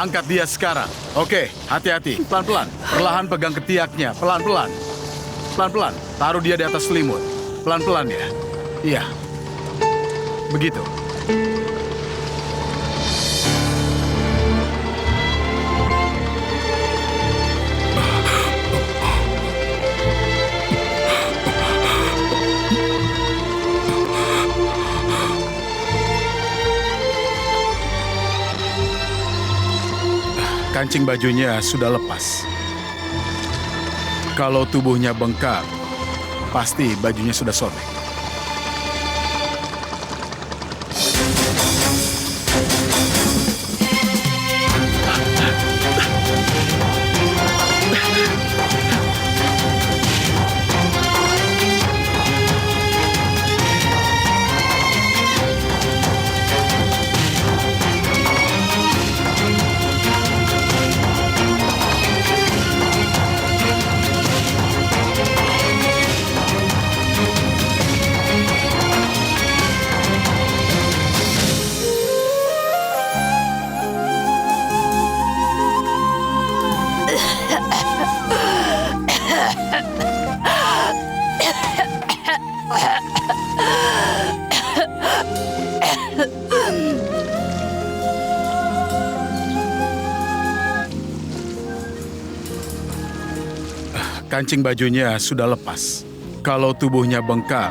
Angkat dia sekarang. Oke, hati-hati. Pelan-pelan. Perlahan pegang ketiaknya. Pelan-pelan. Pelan-pelan. Taruh dia di atas selimut. Pelan-pelan ya. Iya. Begitu. Kancing bajunya sudah lepas. Kalau tubuhnya bengkak, pasti bajunya sudah sobek. Kancing bajunya sudah lepas. Kalau tubuhnya bengkak,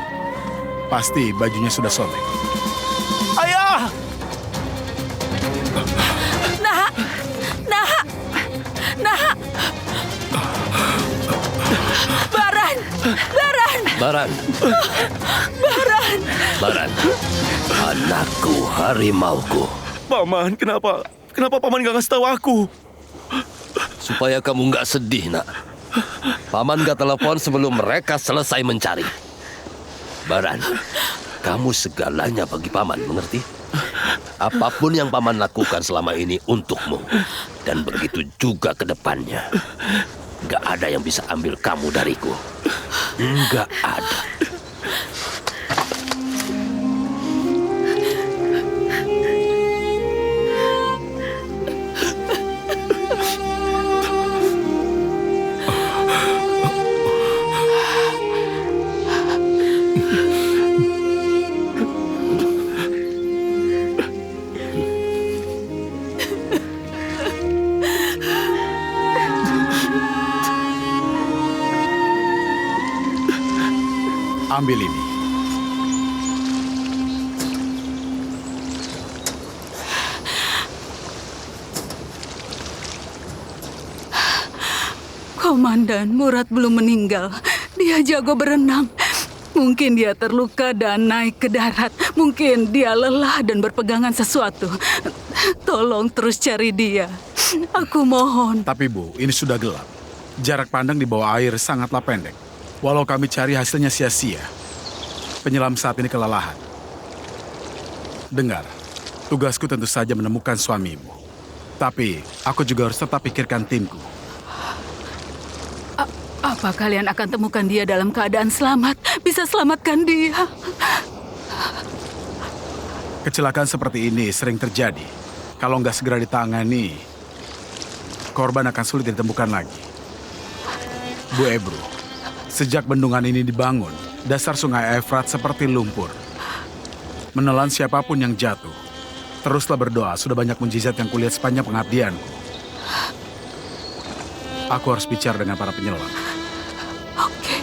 pasti bajunya sudah sobek. Ayah! Nah! Nah! Nah! Baran! Baran! Baran, Baran! Baran, anakku, harimauku. Paman, kenapa? Kenapa Paman gak ngasih tahu aku? Supaya kamu nggak sedih, nak. Paman nggak telepon sebelum mereka selesai mencari. Baran, kamu segalanya bagi Paman, mengerti? Apapun yang Paman lakukan selama ini untukmu. Dan begitu juga ke depannya. Nggak ada yang bisa ambil kamu dariku. Nggak ada. Ambil ini. Komandan, Murad belum meninggal. Dia jago berenang. Mungkin dia terluka dan naik ke darat. Mungkin dia lelah dan berpegangan sesuatu. Tolong terus cari dia. Aku mohon. Tapi Bu, ini sudah gelap. Jarak pandang di bawah air sangatlah pendek. Walau kami cari hasilnya sia-sia. Penyelam saat ini kelelahan. Dengar, tugasku tentu saja menemukan suamimu. Tapi aku juga harus tetap pikirkan timku. Apa kalian akan temukan dia dalam keadaan selamat? Bisa selamatkan dia. Kecelakaan seperti ini sering terjadi. Kalau nggak segera ditangani, korban akan sulit ditemukan lagi. Bu Ebru, sejak bendungan ini dibangun, dasar sungai Efrat seperti lumpur. Menelan siapapun yang jatuh. Teruslah berdoa, sudah banyak mujizat yang kulihat sepanjang pengabdianku. Aku harus bicara dengan para penyelam. Oke.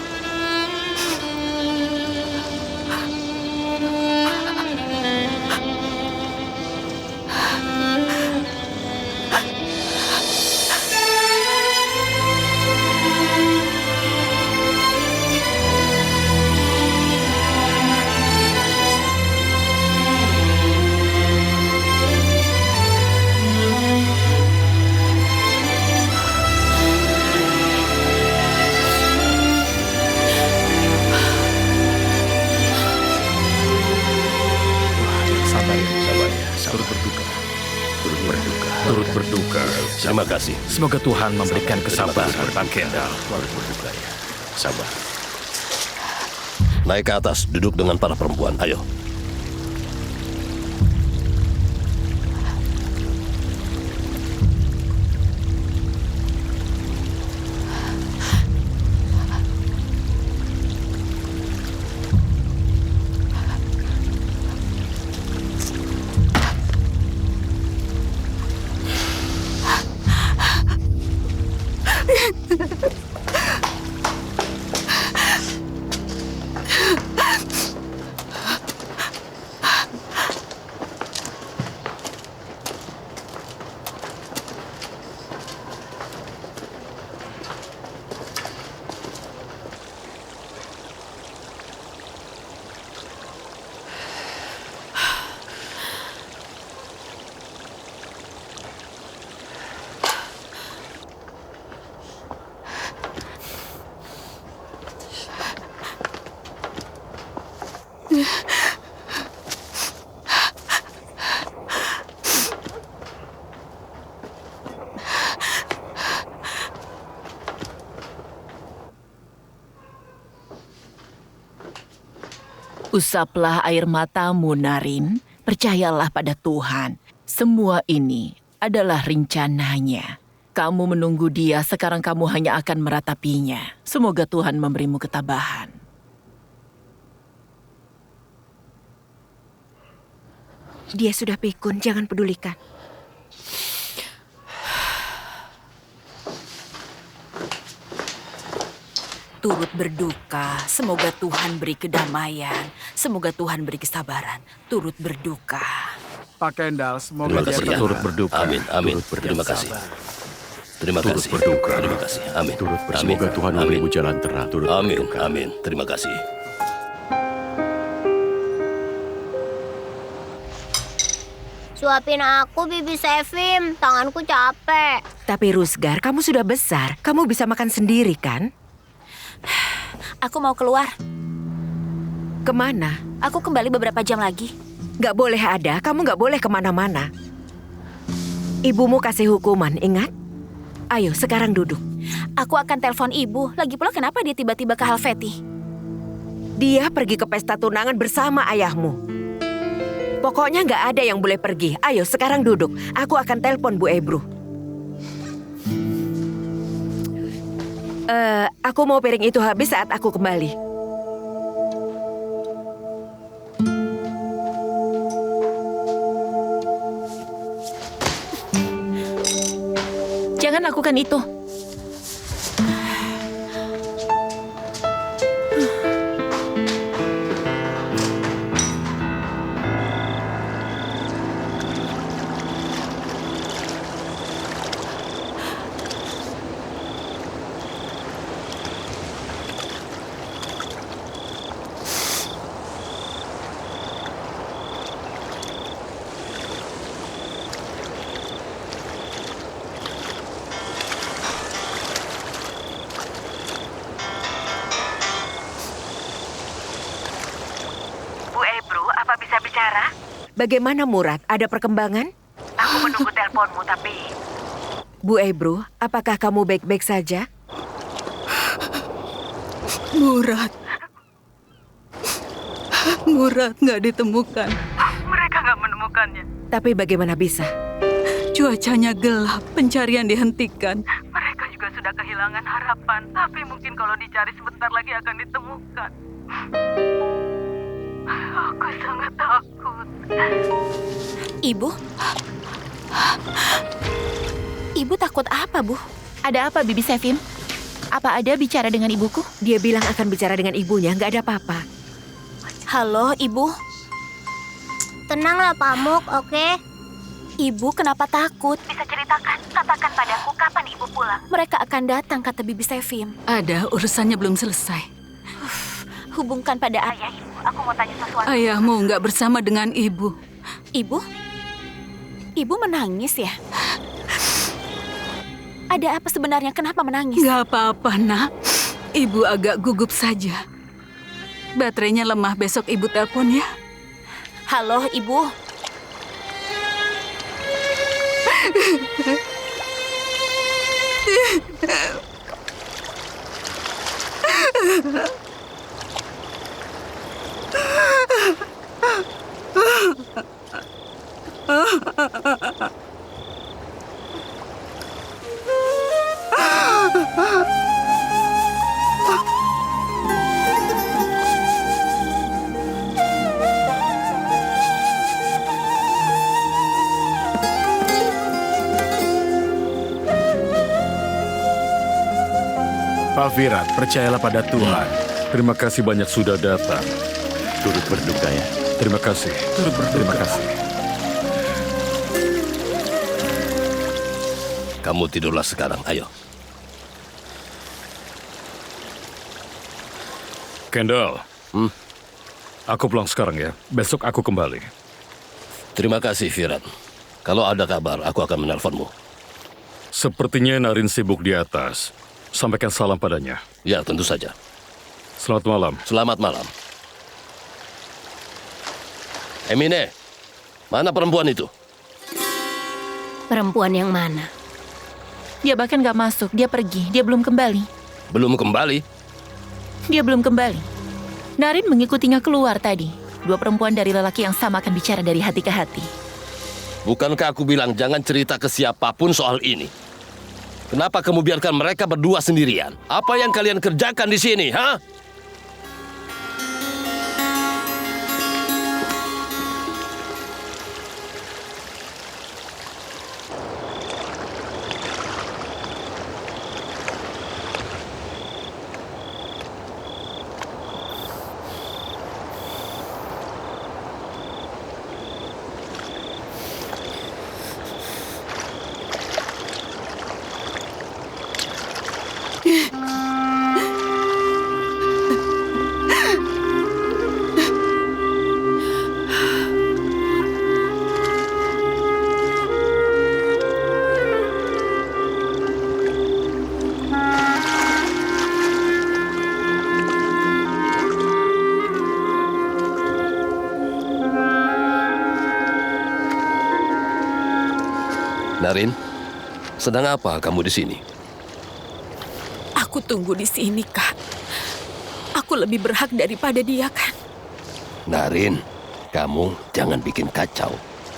Turut berduka. Terima kasih. Semoga Tuhan memberikan kesabaran Pak Kendall. Sabar. Naik ke atas, duduk dengan para perempuan. Ayo. Usaplah air matamu, Narin. Percayalah pada Tuhan. Semua ini adalah rencananya. Kamu menunggu dia, sekarang kamu hanya akan meratapinya. Semoga Tuhan memberimu ketabahan. Dia sudah pikun, jangan pedulikan. Turut berduka, semoga Tuhan beri kedamaian. Semoga Tuhan beri kesabaran. Turut berduka. Pak Kendall, semoga Terima kasih dia ya. Turut berduka. Amin, amin. Turut Terima kasih. bersabar. Terima Turut kasih. berduka. Terima kasih. Amin. Turut bersemoga Amin. Tuhan Amin. memberimu jalan terang. Turut Amin. berduka. Amin. Terima kasih. Suapin aku, Bibi Sevim. Tanganku capek. Tapi Rusgar, kamu sudah besar. Kamu bisa makan sendiri, kan? Aku mau keluar. Kemana? Aku kembali beberapa jam lagi. Gak boleh ada, kamu gak boleh kemana-mana. Ibumu kasih hukuman, ingat? Ayo, sekarang duduk. Aku akan telepon ibu. Lagi pula kenapa dia tiba-tiba ke Halfeti? Dia pergi ke pesta tunangan bersama ayahmu. Pokoknya gak ada yang boleh pergi. Ayo, sekarang duduk. Aku akan telepon Bu Ebru. Aku mau piring itu habis saat aku kembali. Jangan lakukan itu. Bu Ebru, apa bisa bicara? Bagaimana Murad? Ada perkembangan? Aku menunggu teleponmu, tapi... Bu Ebru, apakah kamu baik-baik saja? Murad. Murad nggak ditemukan. Mereka nggak menemukannya. Tapi bagaimana bisa? Cuacanya gelap, pencarian dihentikan. Mereka juga sudah kehilangan harapan. Tapi mungkin kalau dicari sebentar lagi akan ditemukan. Aku sangat takut. Ibu? Ibu takut apa, Bu? Ada apa, Bibi Sevim? Apa ada bicara dengan ibuku? Dia bilang akan bicara dengan ibunya, nggak ada apa-apa. Halo, Ibu? Tenanglah, Pamuk, oke? Ibu kenapa takut? Bisa ceritakan? Katakan padaku kapan ibu pulang. Mereka akan datang, kata Bibi Sevim. Ada, urusannya belum selesai. Hubungkan pada ayah. Ibu, aku mau tanya sesuatu. Ayahmu nggak bersama dengan ibu. Ibu? Ibu menangis ya? Ada apa sebenarnya? Kenapa menangis? Nggak apa-apa, nak. Ibu agak gugup saja. Baterainya lemah, besok ibu telepon ya. Halo, Ibu. Pak Virat, percayalah pada Tuhan. Terima kasih banyak sudah datang. Turut berduka ya. Terima kasih. Turut berduka. Terima kasih. Kamu tidurlah sekarang, ayo. Kendall. Aku pulang sekarang ya. Besok aku kembali. Terima kasih, Virat. Kalau ada kabar, aku akan menelponmu. Sepertinya Narin sibuk di atas. Sampaikan salam padanya. Ya, tentu saja. Selamat malam. Selamat malam. Emine, mana perempuan itu? Perempuan yang mana? Dia bahkan gak masuk, dia pergi, dia belum kembali. Belum kembali? Dia belum kembali. Narin mengikutinya keluar tadi. Dua perempuan dari lelaki yang sama akan bicara dari hati ke hati. Bukankah aku bilang jangan cerita ke siapapun soal ini? Kenapa kamu biarkan mereka berdua sendirian? Apa yang kalian kerjakan di sini, ha? Narin, sedang apa kamu di sini? Aku tunggu di sini, Kak. Aku lebih berhak daripada dia, kan? Narin, kamu jangan bikin kacau.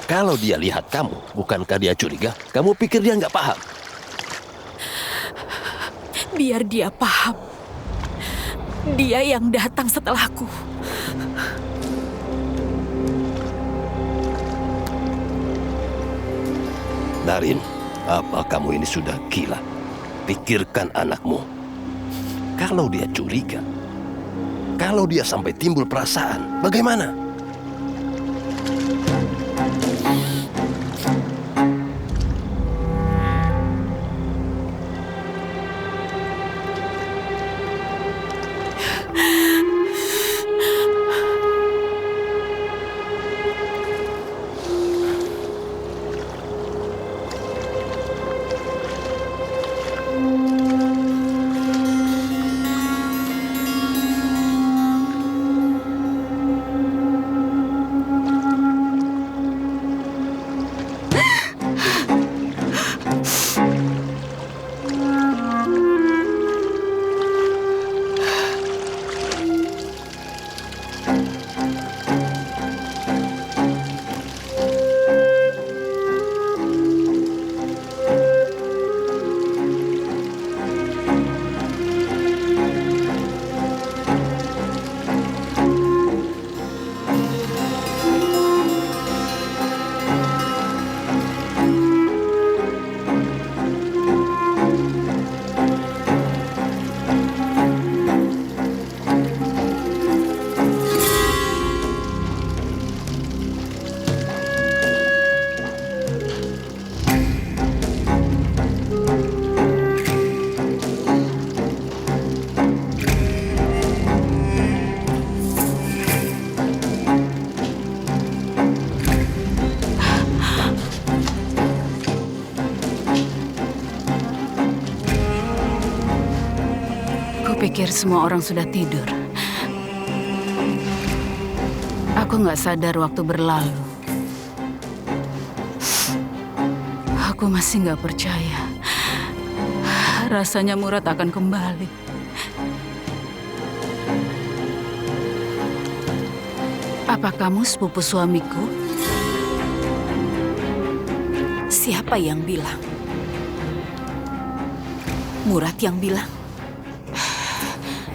Kalau dia lihat kamu, bukankah dia curiga? Kamu pikir dia nggak paham? Biar dia paham. Dia yang datang setelahku. Narin, apa kamu ini sudah gila? Pikirkan anakmu. Kalau dia curiga, kalau dia sampai timbul perasaan, bagaimana? Kupikir semua orang sudah tidur. Aku nggak sadar waktu berlalu. Aku masih nggak percaya. Rasanya Murad akan kembali. Apa kamu sepupu suamiku? Siapa yang bilang? Murad yang bilang?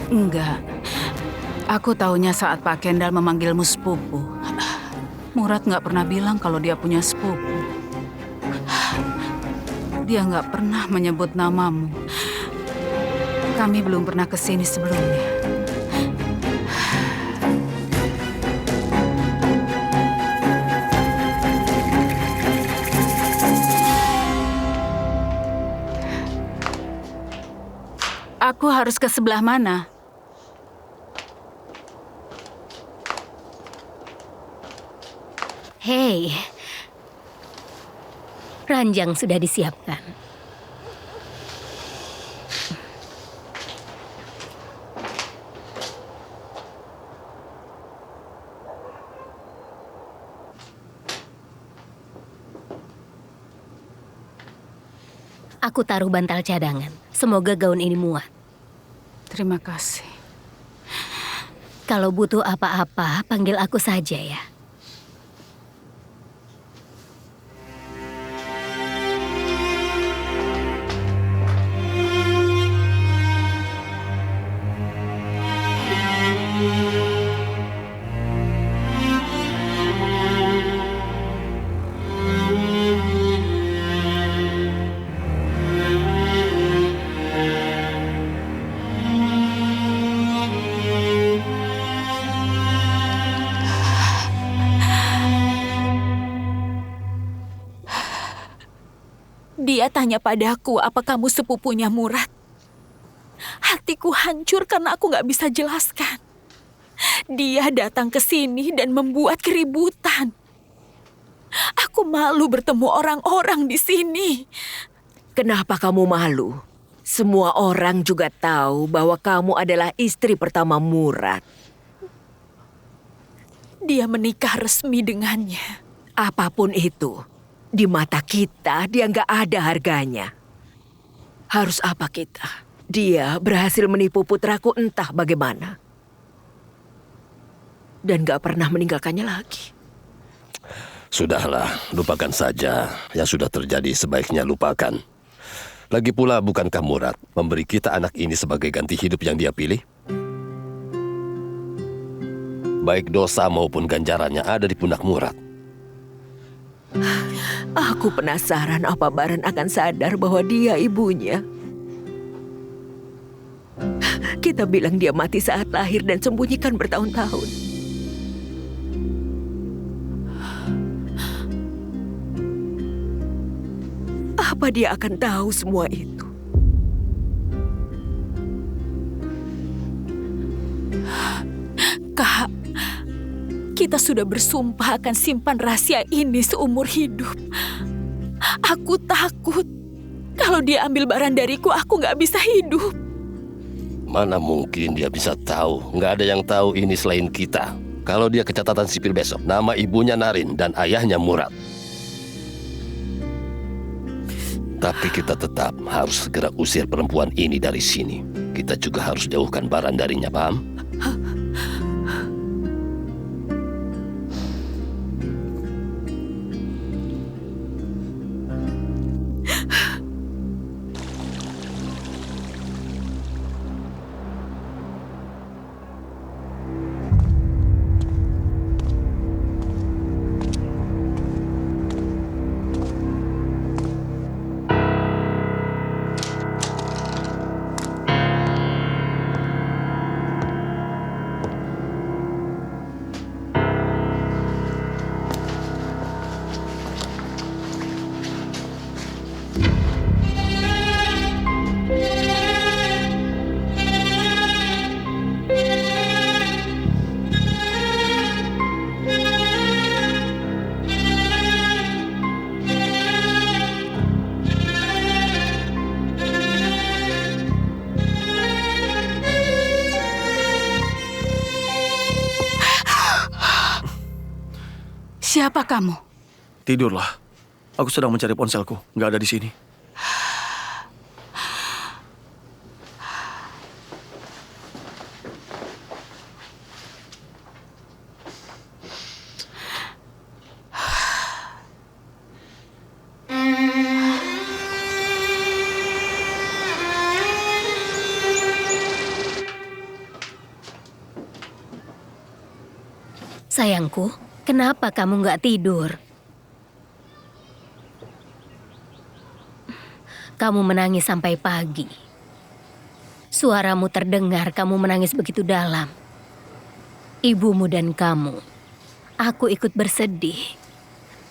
Enggak. Aku taunya saat Pak Kendall memanggilmu sepupu. Murad nggak pernah bilang kalau dia punya sepupu. Dia nggak pernah menyebut namamu. Kami belum pernah kesini sebelumnya. Aku harus ke sebelah mana? Hei, ranjang sudah disiapkan. Aku taruh bantal cadangan. Semoga gaun ini muat. Terima kasih. Kalau butuh apa-apa, panggil aku saja ya. Dia tanya padaku, apa kamu sepupunya Murad? Hatiku hancur karena aku gak bisa jelaskan. Dia datang ke sini dan membuat keributan. Aku malu bertemu orang-orang di sini. Kenapa kamu malu? Semua orang juga tahu bahwa kamu adalah istri pertama Murad. Dia menikah resmi dengannya. Apapun itu, di mata kita dia nggak ada harganya. Harus apa kita? Dia berhasil menipu putraku entah bagaimana. Dan nggak pernah meninggalkannya lagi. Sudahlah, lupakan saja. Yang sudah terjadi sebaiknya lupakan. Lagi pula, bukankah Murad memberi kita anak ini sebagai ganti hidup yang dia pilih? Baik dosa maupun ganjarannya ada di pundak Murad. Aku penasaran apa Baran akan sadar bahwa dia ibunya. Kita bilang dia mati saat lahir dan sembunyikan bertahun-tahun. Apa dia akan tahu semua itu? Kak, kita sudah bersumpah akan simpan rahasia ini seumur hidup. Aku takut kalau dia ambil barang dariku, aku nggak bisa hidup. Mana mungkin dia bisa tahu? Nggak ada yang tahu ini selain kita. Kalau dia ke catatan sipil besok, nama ibunya Narin dan ayahnya Murad. Tapi kita tetap harus segera usir perempuan ini dari sini. Kita juga harus jauhkan Baran darinya, paham? Siapa kamu? Tidurlah. Aku sedang mencari ponselku. Nggak ada di sini. Sayangku, kenapa kamu nggak tidur? Kamu menangis sampai pagi. Suaramu terdengar, kamu menangis begitu dalam. Ibumu dan kamu. Aku ikut bersedih.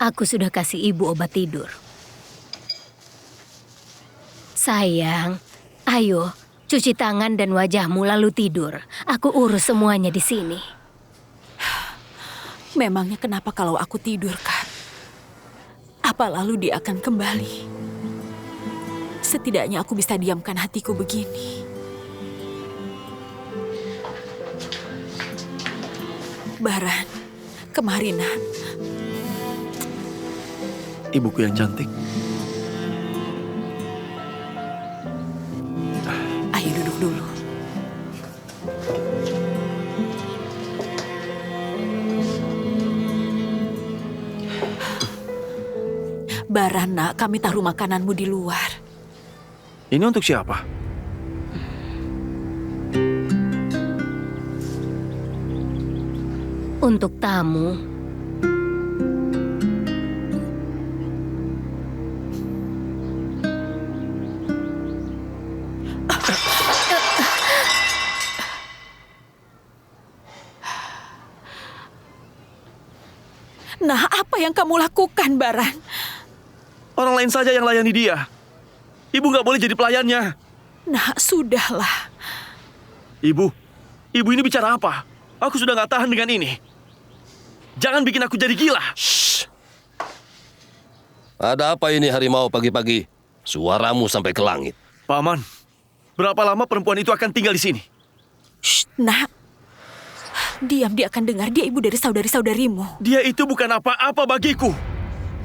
Aku sudah kasih ibu obat tidur. Sayang, ayo cuci tangan dan wajahmu lalu tidur. Aku urus semuanya di sini. Memangnya kenapa kalau aku tidur, Kak? Apa lalu dia akan kembali? Setidaknya aku bisa diamkan hatiku begini. Baran, kemarinan. Ibuku yang cantik. Barana, kami taruh makananmu di luar. Ini untuk siapa? Untuk tamu. Nah, apa yang kamu lakukan, Baran? Orang lain saja yang layani dia. Ibu nggak boleh jadi pelayannya. Nah, sudahlah. Ibu ini bicara apa? Aku sudah nggak tahan dengan ini. Jangan bikin aku jadi gila. Shh. Ada apa ini harimau pagi-pagi? Suaramu sampai ke langit. Paman, berapa lama perempuan itu akan tinggal di sini? Shh, nak. Diam, dia akan dengar. Dia ibu dari saudari-saudarimu. Dia itu bukan apa-apa bagiku.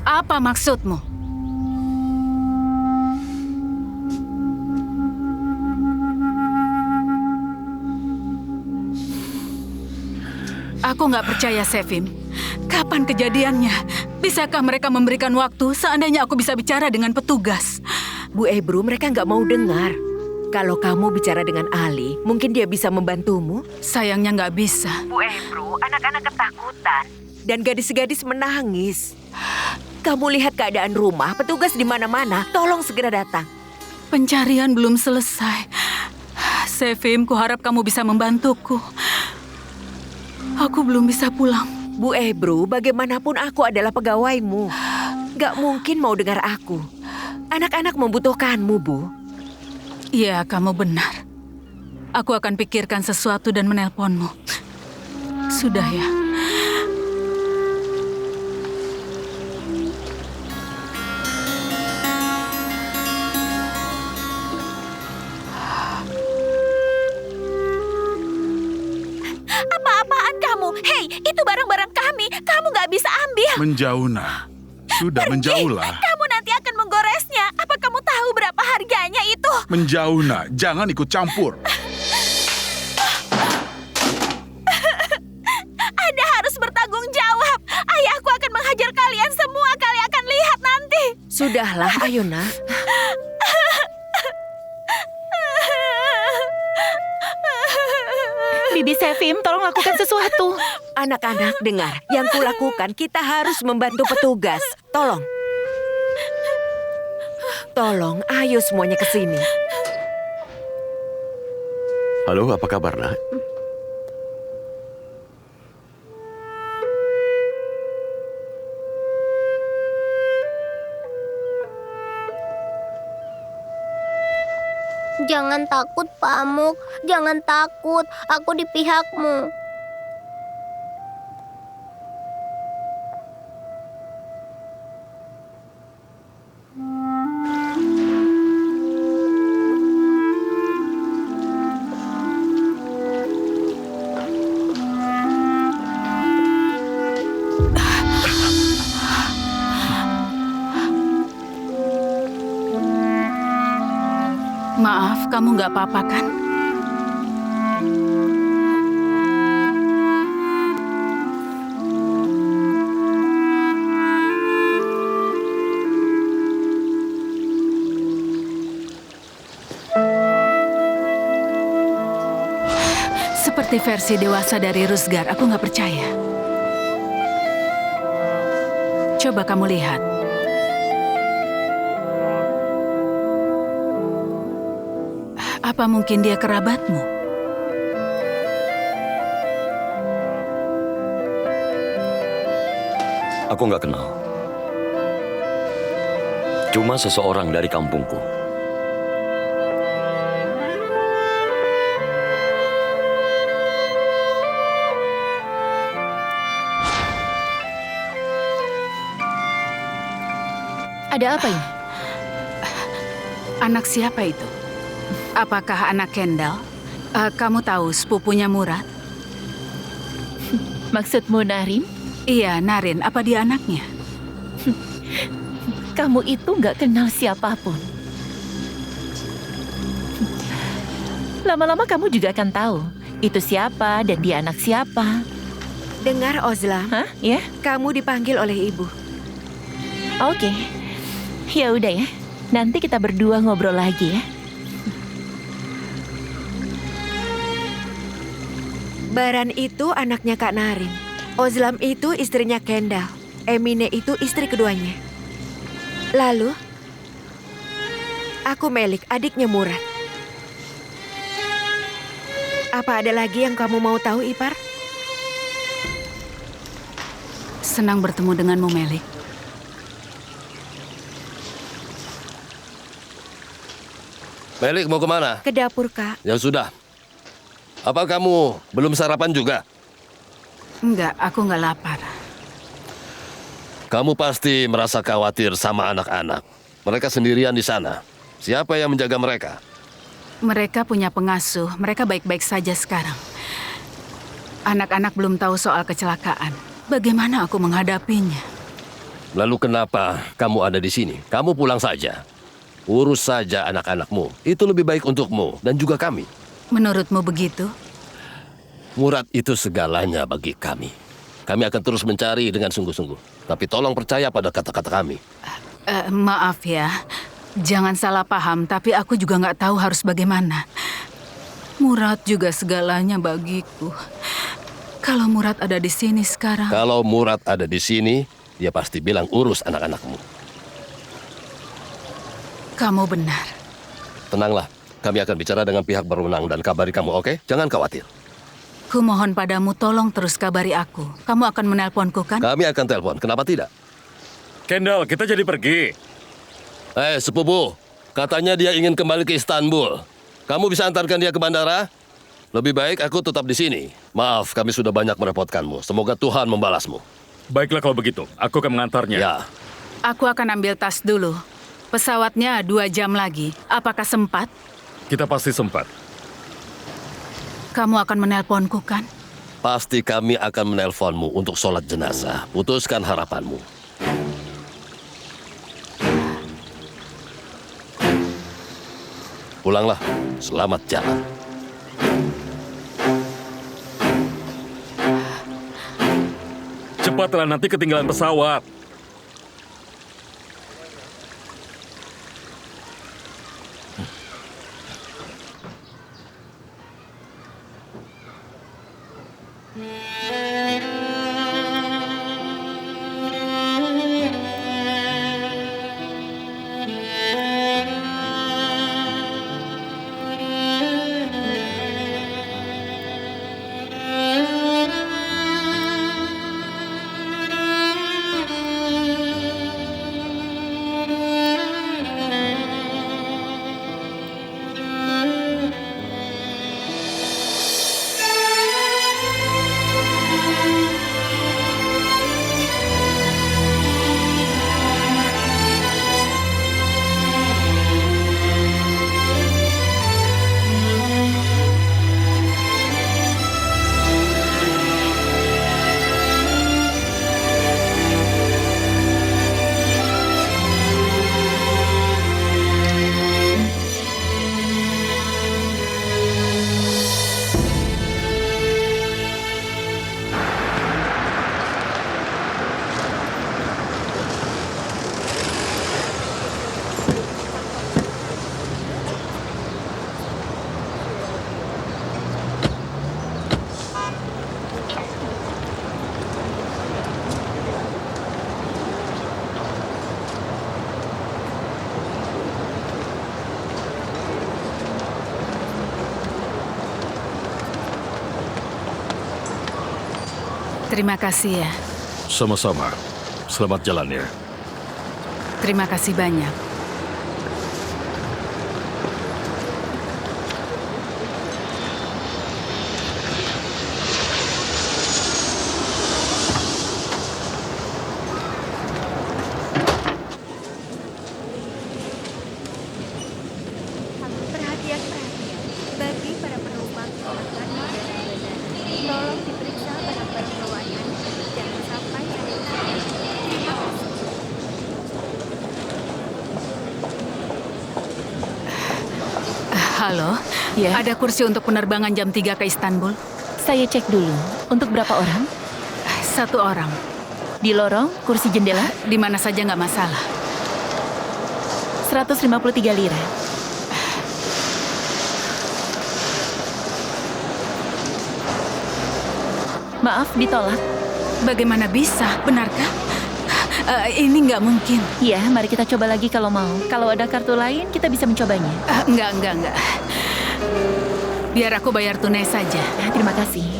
Apa maksudmu? Aku nggak percaya, Sefim. Kapan kejadiannya? Bisakah mereka memberikan waktu seandainya aku bisa bicara dengan petugas? Bu Ebru, mereka nggak mau dengar. Kalau kamu bicara dengan Ali, mungkin dia bisa membantumu. Sayangnya nggak bisa. Bu Ebru, anak-anak ketakutan. Dan gadis-gadis menangis. Kamu lihat keadaan rumah, petugas di mana-mana. Tolong segera datang. Pencarian belum selesai. Sefim, kuharap kamu bisa membantuku. Aku belum bisa pulang. Bu Ebru, bagaimanapun aku adalah pegawaimu. Gak mungkin mau dengar aku. Anak-anak membutuhkanmu, Bu. Iya, kamu benar. Aku akan pikirkan sesuatu dan menelponmu. Sudah ya. Apa-apaan kamu? Hei, itu barang-barang kami. Kamu nggak bisa ambil. Menjauh, Nak. Sudah menjauhlah. Kamu nanti akan menggoresnya. Apa kamu tahu berapa harganya itu? Menjauh, Nak. Jangan ikut campur. Anda harus bertanggung jawab. Ayahku akan menghajar kalian semua. Kalian akan lihat nanti. Sudahlah, ayo nak. Bibi Sefim, tolong lakukan sesuatu. Anak-anak, dengar. Yang kulakukan, kita harus membantu petugas. Tolong. Tolong, ayo semuanya ke sini. Halo, apa kabar, Nak? Jangan takut, Pak Amuk. Jangan takut. Aku di pihakmu. Maaf, kamu nggak apa-apa kan? Seperti versi dewasa dari Rusgar, aku nggak percaya. Coba kamu lihat. Apa mungkin dia kerabatmu? Aku nggak kenal. Cuma seseorang dari kampungku. Ada apa ini? Anak siapa itu? Apakah anak Kendall? Kamu tahu sepupunya Murad? Maksudmu Narin? Iya, Narin. Apa dia anaknya? Kamu itu nggak kenal siapapun. Lama-lama kamu juga akan tahu itu siapa dan dia anak siapa. Dengar, Ozlam. Hah? Ya? Kamu dipanggil oleh ibu. Oke. Ya udah ya, nanti kita berdua ngobrol lagi ya. Baran itu anaknya Kak Narin. Ozlam itu istrinya Kendall. Emine itu istri keduanya. Lalu, aku Melik, adiknya Murad. Apa ada lagi yang kamu mau tahu, Ipar? Senang bertemu denganmu, Melik. Melik mau kemana? Ke dapur, Kak. Ya sudah. Apa kamu belum sarapan juga? Enggak, aku nggak lapar. Kamu pasti merasa khawatir sama anak-anak. Mereka sendirian di sana. Siapa yang menjaga mereka? Mereka punya pengasuh, mereka baik-baik saja sekarang. Anak-anak belum tahu soal kecelakaan. Bagaimana aku menghadapinya? Lalu kenapa kamu ada di sini? Kamu pulang saja. Urus saja anak-anakmu. Itu lebih baik untukmu dan juga kami. Menurutmu begitu? Murad itu segalanya bagi kami. Kami akan terus mencari dengan sungguh-sungguh. Tapi tolong percaya pada kata-kata kami. Maaf ya, jangan salah paham, tapi aku juga nggak tahu harus bagaimana. Murad juga segalanya bagiku. Kalau Murad ada di sini sekarang... Kalau Murad ada di sini, dia pasti bilang urus anak-anakmu. Kamu benar. Tenanglah, kami akan bicara dengan pihak berwenang dan kabari kamu, oke? Jangan khawatir. Kumohon padamu, tolong terus kabari aku. Kamu akan menelponku, kan? Kami akan telepon, kenapa tidak? Kendall, kita jadi pergi. Sepupu, katanya dia ingin kembali ke Istanbul. Kamu bisa antarkan dia ke bandara? Lebih baik aku tetap di sini. Maaf, kami sudah banyak merepotkanmu. Semoga Tuhan membalasmu. Baiklah kalau begitu, aku akan mengantarnya. Ya. Aku akan ambil tas dulu. Pesawatnya 2 jam lagi. Apakah sempat? Kita pasti sempat. Kamu akan menelponku, kan? Pasti kami akan menelponmu untuk sholat jenazah. Putuskan harapanmu. Pulanglah. Selamat jalan. Cepatlah, nanti ketinggalan pesawat. Terima kasih ya. Sama-sama. Selamat jalan ya. Terima kasih banyak. Perhatian. Bagi para penumpang yang akan mendarat di bandara, tolong diperiksa barang-barang bawaan Anda. Jangan sampai ada yang hilang. Terima kasih. Halo, Ya. ada kursi untuk penerbangan jam 3 ke Istanbul? Saya cek dulu. Untuk berapa orang? 1 orang. Di lorong, kursi jendela? Di mana saja nggak masalah. 153 lira. Maaf, ditolak. Bagaimana bisa? Benarkah? Ini nggak mungkin. Ya, mari kita coba lagi kalau mau. Kalau ada kartu lain, kita bisa mencobanya. Enggak. Biar aku bayar tunai saja. Terima kasih.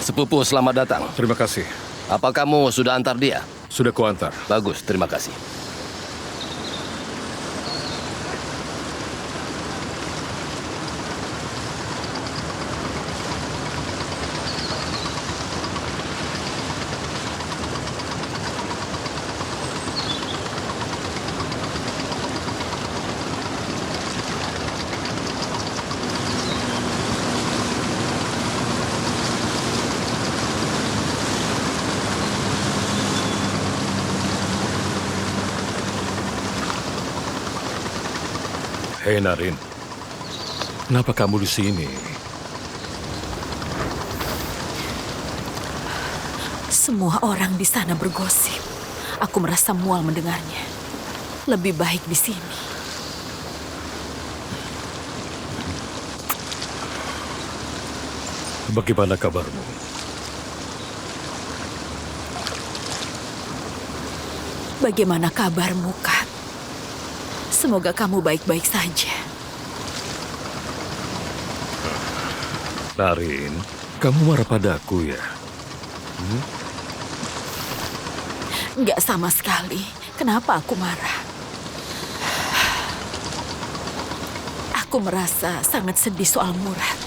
Sepupu, selamat datang. Terima kasih. Apa kamu sudah antar dia? Sudah kuantar. Bagus, terima kasih. Hei Narin, kenapa kamu di sini? Semua orang di sana bergosip. Aku merasa mual mendengarnya. Lebih baik di sini. Bagaimana kabarmu? Bagaimana kabarmu, Kak? Semoga kamu baik-baik saja. Narin, kamu marah padaku ya? Nggak sama sekali. Kenapa aku marah? Aku merasa sangat sedih soal Murad.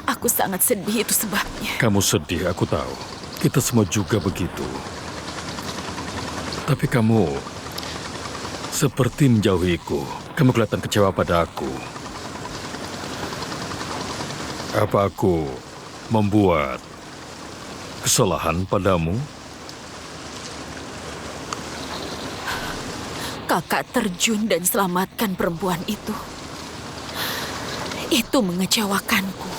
Aku sangat sedih, itu sebabnya. Kamu sedih, aku tahu. Kita semua juga begitu. Tapi kamu seperti menjauhiku. Kamu kelihatan kecewa pada aku. Apa aku membuat kesalahan padamu? Kakak terjun dan selamatkan perempuan itu. Itu mengecewakanku.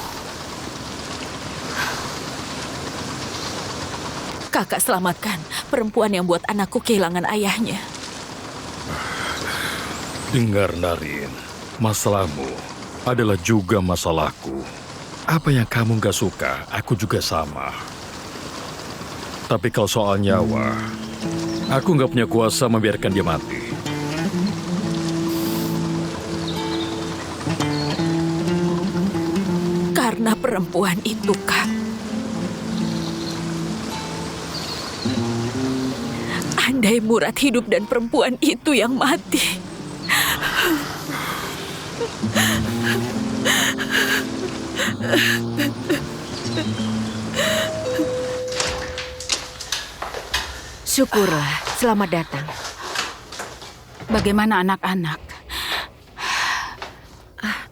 Kakak selamatkan perempuan yang buat anakku kehilangan ayahnya. Dengar Narin, masalahmu adalah juga masalahku. Apa yang kamu gak suka, aku juga sama. Tapi kalau soal nyawa, aku gak punya kuasa membiarkan dia mati. Karena perempuan itu, Kak. Andai Murad hidup dan perempuan itu yang mati. Syukurlah, selamat datang. Bagaimana anak-anak?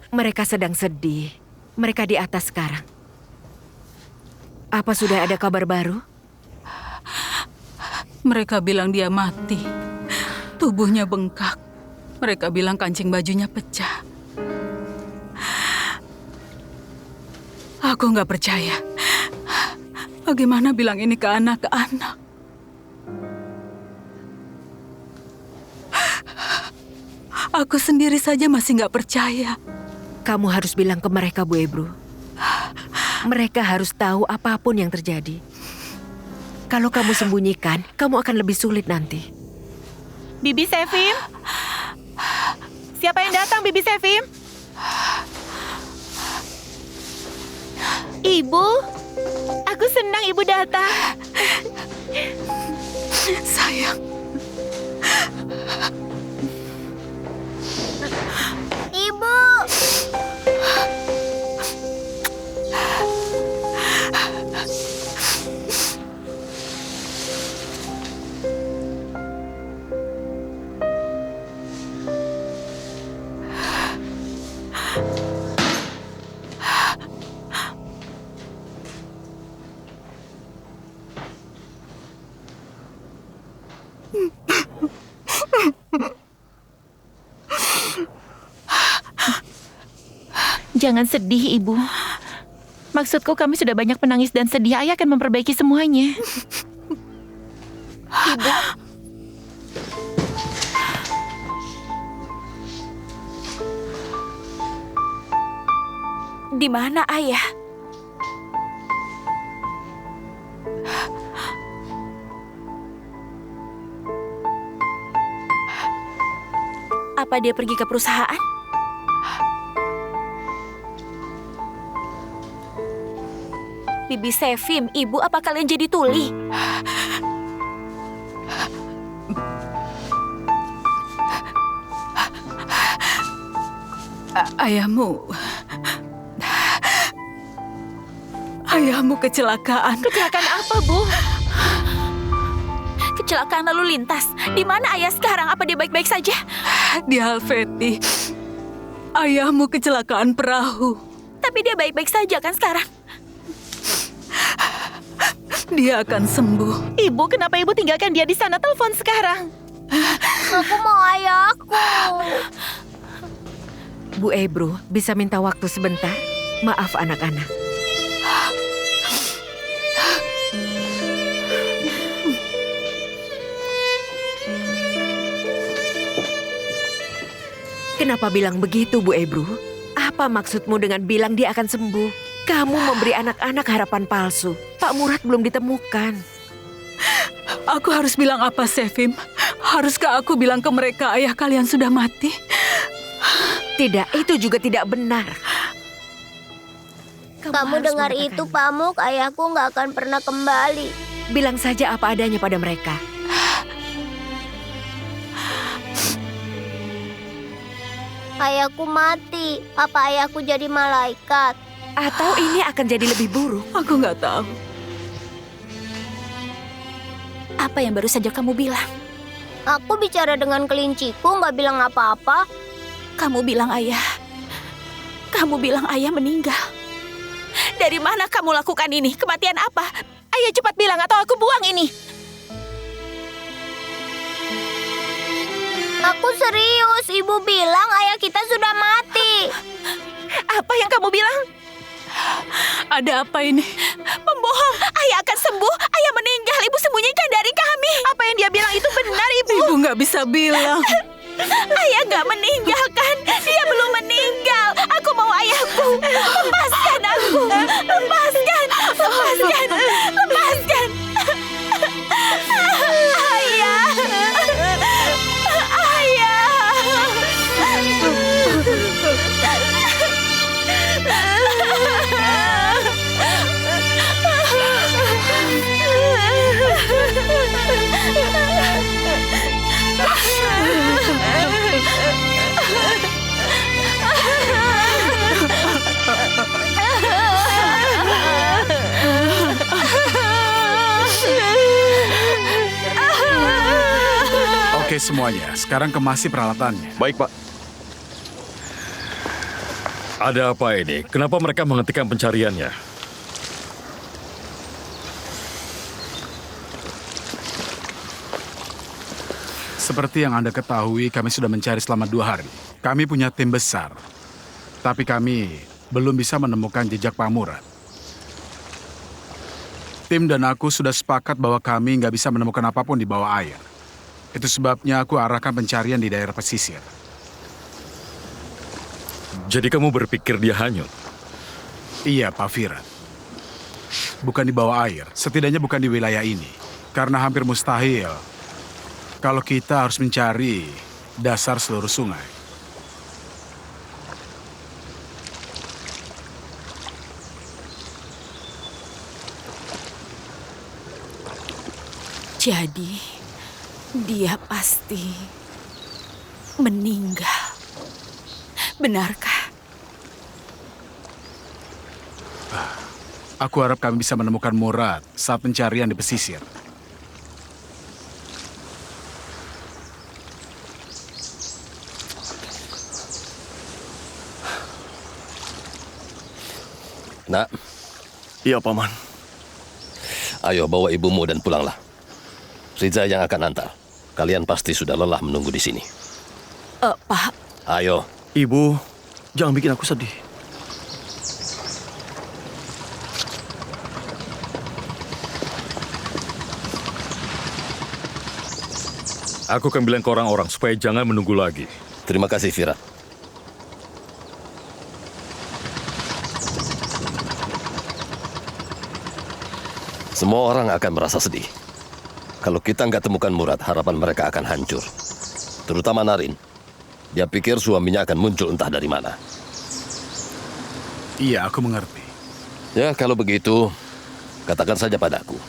Mereka sedang sedih. Mereka di atas sekarang. Apa sudah ada kabar baru? Mereka bilang dia mati. Tubuhnya bengkak. Mereka bilang kancing bajunya pecah. Aku nggak percaya. Bagaimana bilang ini ke anak-anak? Aku sendiri saja masih nggak percaya. Kamu harus bilang ke mereka, Bu Ebru. Mereka harus tahu apapun yang terjadi. Kalau kamu sembunyikan, kamu akan lebih sulit nanti. Bibi Sevim? Siapa yang datang, Bibi Sevim? Ibu, aku senang Ibu datang. Sayang, Jangan sedih, Ibu. Maksudku kami sudah banyak menangis dan sedih. Ayah akan memperbaiki semuanya. Ibu. Di mana Ayah? Apa dia pergi ke perusahaan? Bibi Sevim, Ibu, apa kalian jadi tuli? Ayahmu kecelakaan. Kecelakaan apa, Bu? Kecelakaan lalu lintas. Di mana Ayah sekarang? Apa dia baik-baik saja? Di Halfeti. Ayahmu kecelakaan perahu. Tapi dia baik-baik saja kan sekarang? Dia akan sembuh. Ibu, kenapa Ibu tinggalkan dia di sana? Telepon sekarang. Aku mau ayahku. Bu Ebru, bisa minta waktu sebentar? Maaf anak-anak. Kenapa bilang begitu, Bu Ebru? Apa maksudmu dengan bilang dia akan sembuh? Kamu memberi anak-anak harapan palsu. Pak Murad belum ditemukan. Aku harus bilang apa, Sevim? Haruskah aku bilang ke mereka ayah kalian sudah mati? Tidak, itu juga tidak benar. Kamu dengar itu, Pamuk? Ayahku nggak akan pernah kembali. Bilang saja apa adanya pada mereka. Ayahku mati. Apa ayahku jadi malaikat? Atau ini akan jadi lebih buruk? Aku nggak tahu. Apa yang baru saja kamu bilang? Aku bicara dengan kelinciku, nggak bilang apa-apa. Kamu bilang ayah. Kamu bilang ayah meninggal. Dari mana kamu lakukan ini? Kematian apa? Ayah cepat bilang atau aku buang ini. Aku serius, Ibu bilang ayah kita sudah mati. Apa yang kamu bilang? Ada apa ini? Pembohong, ayah akan sembuh. Ayah meninggal, Ibu sembunyikan dari kami. Apa yang dia bilang itu benar, Ibu. Ibu nggak bisa bilang. Ayah nggak meninggal kan? Dia belum meninggal. Aku mau ayahku. Lepaskan aku. Lepaskan. Lepaskan. Lepaskan. Ayah. Oke semuanya, sekarang kemasi peralatannya. Baik, Pak. Ada apa ini? Kenapa mereka menghentikan pencariannya? Seperti yang Anda ketahui, kami sudah mencari selama 2 hari. Kami punya tim besar, tapi kami belum bisa menemukan jejak Pak Murad. Tim dan aku sudah sepakat bahwa kami nggak bisa menemukan apapun di bawah air. Itu sebabnya aku arahkan pencarian di daerah pesisir. Jadi kamu berpikir dia hanyut? Iya, Pak Firan. Bukan di bawah air, setidaknya bukan di wilayah ini. Karena hampir mustahil kalau kita harus mencari dasar seluruh sungai. Jadi, dia pasti meninggal. Benarkah? Aku harap kami bisa menemukan Murad saat pencarian di pesisir. Nak, Iya, Paman. ayo bawa ibumu dan pulanglah. Riza yang akan antar. Kalian pasti sudah lelah menunggu di sini. Pak. Ayo. Ibu, jangan bikin aku sedih. Aku akan bilang ke orang-orang supaya jangan menunggu lagi. Terima kasih, Vira. Semua orang akan merasa sedih. Kalau kita nggak temukan Murad, harapan mereka akan hancur. Terutama Narin. Dia pikir suaminya akan muncul entah dari mana. Iya, aku mengerti. Ya, kalau begitu, katakan saja padaku.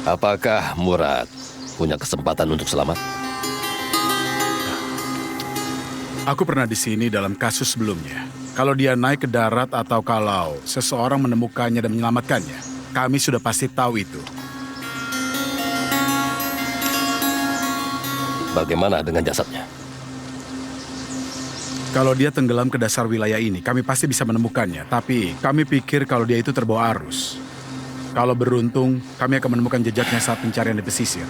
Apakah Murad punya kesempatan untuk selamat? Aku pernah di sini dalam kasus sebelumnya. Kalau dia naik ke darat atau kalau seseorang menemukannya dan menyelamatkannya, kami sudah pasti tahu itu. Bagaimana dengan jasadnya? Kalau dia tenggelam ke dasar wilayah ini, kami pasti bisa menemukannya. Tapi kami pikir kalau dia itu terbawa arus. Kalau beruntung, kami akan menemukan jejaknya saat pencarian di pesisir.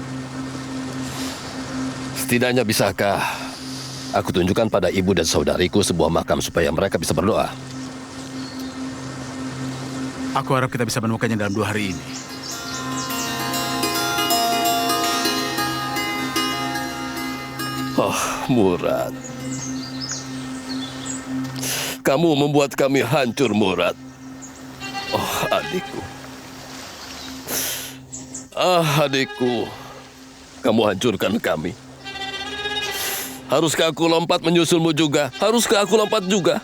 Setidaknya bisakah aku tunjukkan pada ibu dan saudariku sebuah makam supaya mereka bisa berdoa? Aku harap kita bisa menemukannya dalam 2 hari ini. Oh, Murad. Kamu membuat kami hancur, Murad. Oh, adikku. Ah, adikku. Kamu hancurkan kami. Haruskah aku lompat menyusulmu juga? Haruskah aku lompat juga?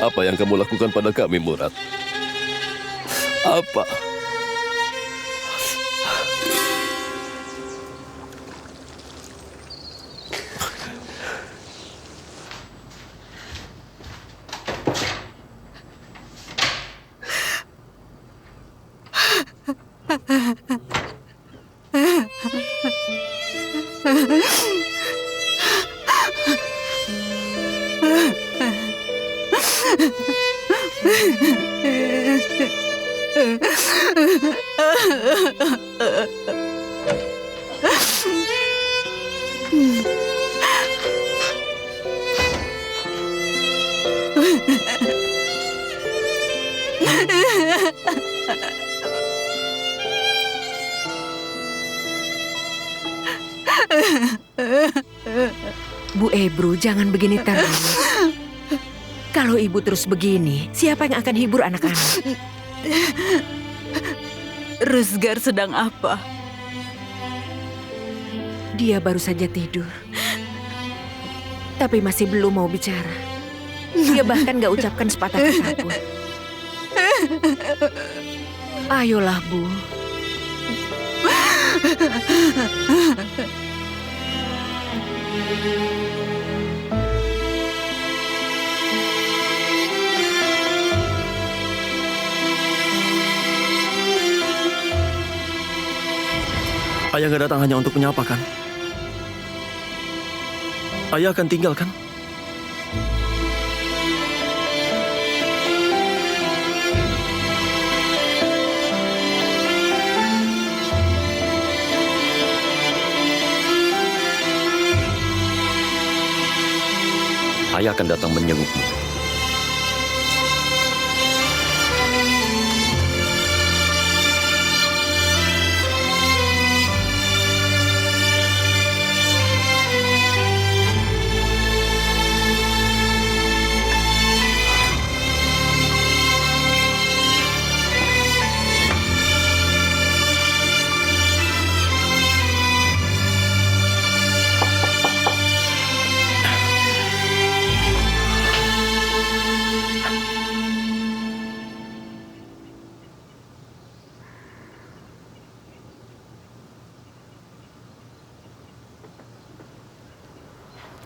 Apa yang kamu lakukan pada kami, Murad? Apa? Bu Ebru, jangan begini terus. Kalau ibu terus begini, siapa yang akan hibur anak-anak? Rusgar sedang apa? Dia baru saja tidur. Tapi masih belum mau bicara. Dia bahkan gak ucapkan sepatah kata pun. Ayolah, Bu. Ayah nggak datang hanya untuk menyapa, kan? Ayah akan tinggal, kan? Ayah akan datang menjengukmu.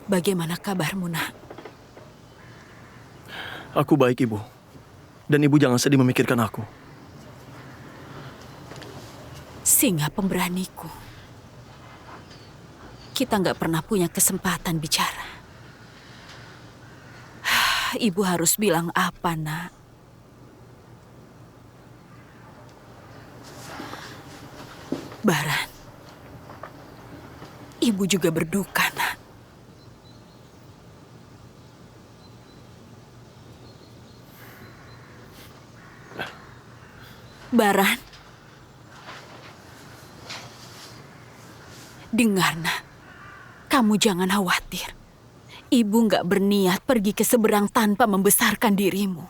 Bagaimana kabarmu, Nak? Aku baik, Ibu. Dan Ibu jangan sedih memikirkan aku. Singa pemberaniku. Kita nggak pernah punya kesempatan bicara. Ibu harus bilang apa, Nak? Baran, Ibu ibu juga berduka, nak. Baran, dengar, nak. Kamu jangan khawatir. Ibu nggak berniat pergi ke seberang tanpa membesarkan dirimu.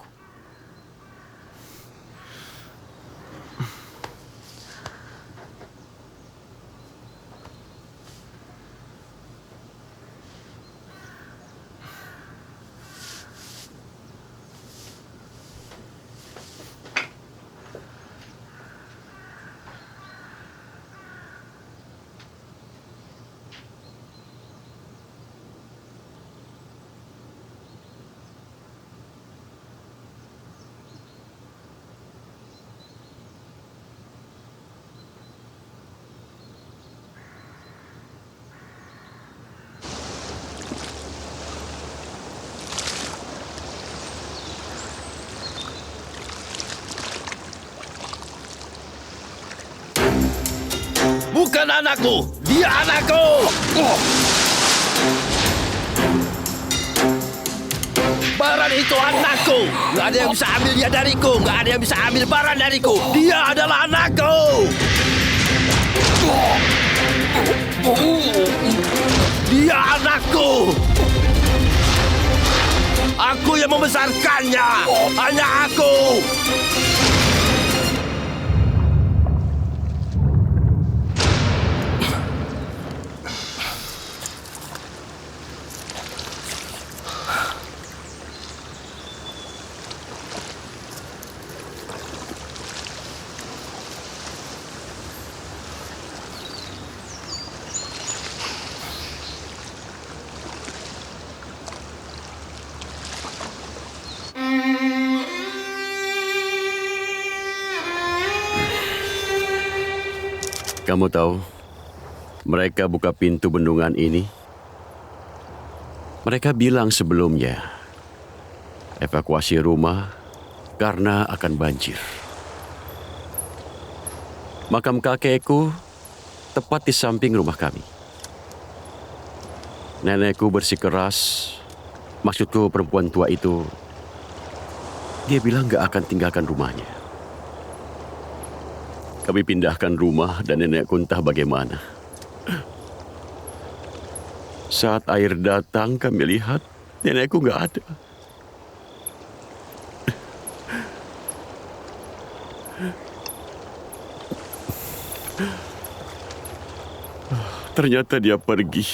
Bukan anakku, dia anakku. Baran itu anakku. Gak ada yang bisa ambil dia dariku. Gak ada yang bisa ambil Baran dariku. Dia adalah anakku. Dia anakku. Aku yang membesarkannya. Hanya aku. Kamu tahu, mereka buka pintu bendungan ini. Mereka bilang sebelumnya, evakuasi rumah karena akan banjir. Makam kakekku tepat di samping rumah kami. Nenekku bersikeras, maksudku perempuan tua itu, dia bilang gak akan tinggalkan rumahnya. Kami pindahkan rumah dan nenekku entah bagaimana. Saat air datang, kami lihat nenekku nggak ada. Ternyata dia pergi.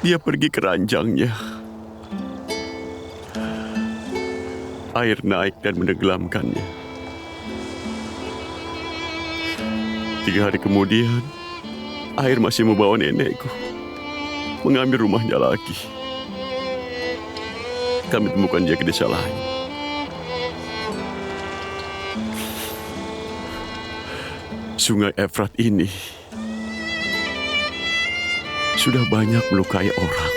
Dia pergi ke ranjangnya. Air naik dan menenggelamkannya. 3 hari kemudian, air masih membawa nenekku, mengambil rumahnya lagi. Kami temukan dia ke desa lain. Sungai Efrat ini sudah banyak melukai orang.